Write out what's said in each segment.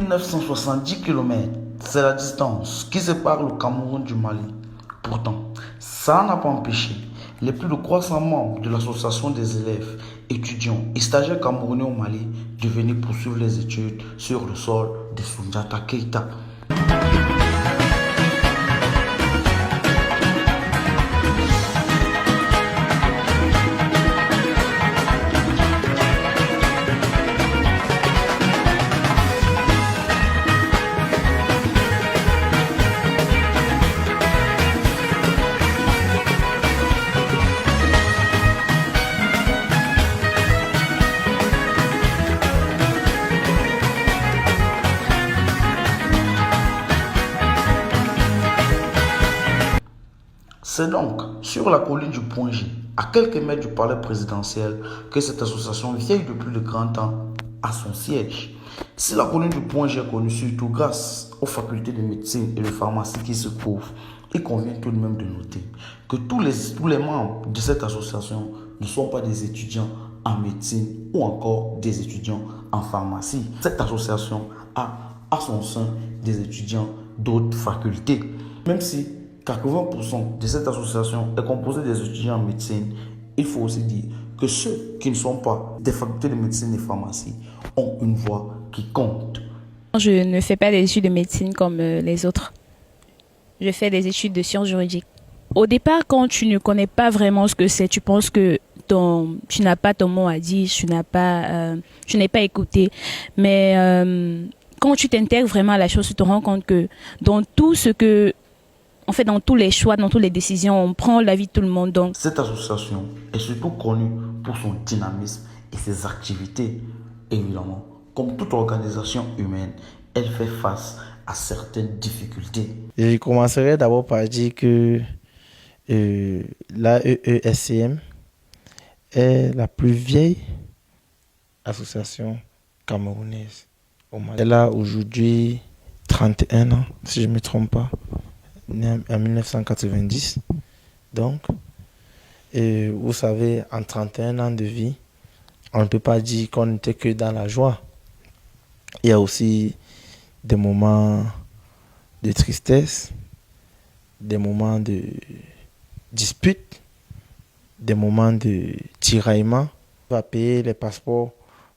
1970 km, c'est la distance qui sépare le Cameroun du Mali. Pourtant, ça n'a pas empêché les plus de 300 membres de l'association des élèves, étudiants et stagiaires camerounais au Mali de venir poursuivre les études sur le sol de Soundiata Keïta. C'est donc sur la colline du Point G, à quelques mètres du palais présidentiel, que cette association vieille de plus de 30 ans a son siège. Si la colline du Point G est connue surtout grâce aux facultés de médecine et de pharmacie qui se trouvent, il convient tout de même de noter que tous les membres de cette association ne sont pas des étudiants en médecine ou encore des étudiants en pharmacie. Cette association a à son sein des étudiants d'autres facultés. Même si 80% de cette association est composée des étudiants en médecine, il faut aussi dire que ceux qui ne sont pas des facultés de médecine et de pharmacie ont une voix qui compte. Je ne fais pas des études de médecine comme les autres. Je fais des études de sciences juridiques. Au départ, quand tu ne connais pas vraiment ce que c'est, tu penses que tu n'as pas ton mot à dire, tu n'es pas écouté. Mais quand tu t'intègres vraiment à la chose, tu te rends compte que dans tout ce que dans tous les choix, dans toutes les décisions, on prend l'avis de tout le monde. Donc, cette association est surtout connue pour son dynamisme et ses activités. Évidemment, comme toute organisation humaine, elle fait face à certaines difficultés. Je commencerai d'abord par dire que l'AEESCM est la plus vieille association camerounaise au Mali. Elle a aujourd'hui 31 ans, si je ne me trompe pas. Né en 1990. Donc, vous savez, en 31 ans de vie, on ne peut pas dire qu'on n'était que dans la joie. Il y a aussi des moments de tristesse, des moments de dispute, des moments de tiraillement. On va payer les passeports.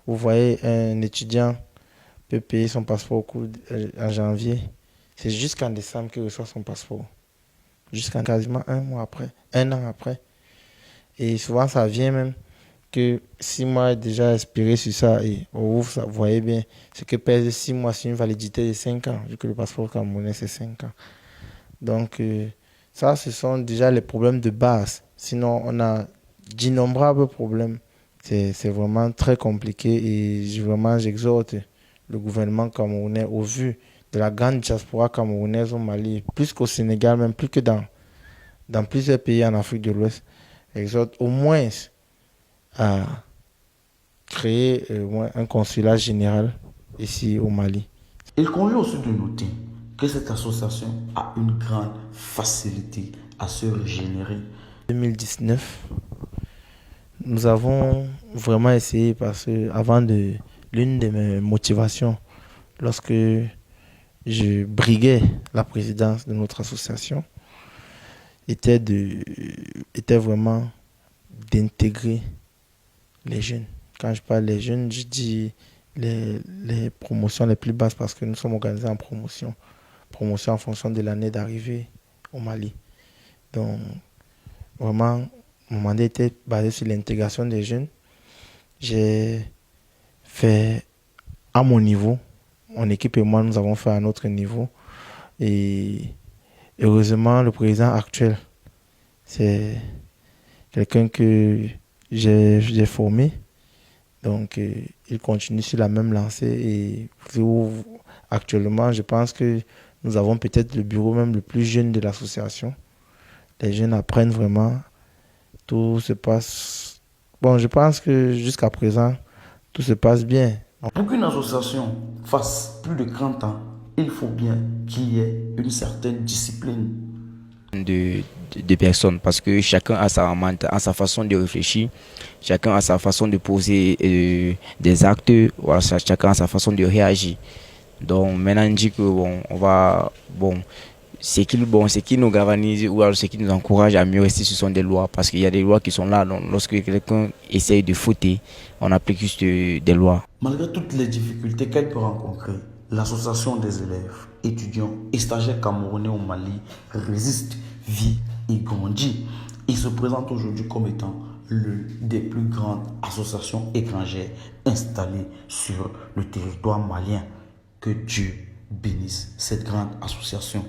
Vous voyez, un étudiant peut payer son passeport en janvier. C'est jusqu'en décembre qu'il reçoit son passeport. Jusqu'en quasiment un an après. Et souvent, ça vient même que 6 mois déjà expiré sur ça. Et vous voyez bien, ce que pèse 6 mois sur une validité de 5 ans, vu que le passeport camerounais, c'est 5 ans. Donc, ça, ce sont déjà les problèmes de base. Sinon, on a d'innombrables problèmes. C'est vraiment très compliqué et j'exhorte le gouvernement camerounais au vu de la grande diaspora camerounaise au Mali, plus qu'au Sénégal, même plus que dans plusieurs pays en Afrique de l'Ouest, exhorte au moins à créer un consulat général ici au Mali. Il convient aussi de noter que cette association a une grande facilité à se régénérer. En 2019, nous avons vraiment essayé parce que l'une de mes motivations lorsque je briguais la présidence de notre association était vraiment d'intégrer les jeunes. Quand je parle des jeunes, je dis les promotions les plus basses parce que nous sommes organisés en promotion en fonction de l'année d'arrivée au Mali. Donc, vraiment, mon mandat était basé sur l'intégration des jeunes. J'ai fait à mon niveau. Mon équipe et moi, nous avons fait à notre niveau. Et heureusement, le président actuel, c'est quelqu'un que j'ai formé. Donc, il continue sur la même lancée. Et actuellement, je pense que nous avons peut-être le bureau même le plus jeune de l'association. Les jeunes apprennent vraiment. Tout se passe... Bon, je pense que jusqu'à présent, tout se passe bien. Pour qu'une association fasse plus de 30 ans, il faut bien qu'il y ait une certaine discipline. De personnes, parce que chacun a sa façon de réfléchir, chacun a sa façon de poser des actes, voilà, chacun a sa façon de réagir. Donc maintenant on dit que bon, on va bon. Ce qui nous galvanise ou alors ce qui nous encourage à mieux rester, ce sont des lois. Parce qu'il y a des lois qui sont là. Donc, lorsque quelqu'un essaye de fauter, on applique juste des lois. Malgré toutes les difficultés qu'elle peut rencontrer, l'association des élèves, étudiants et stagiaires camerounais au Mali résiste, vit et grandit. Il se présente aujourd'hui comme étant l'une des plus grandes associations étrangères installées sur le territoire malien. Que Dieu bénisse cette grande association.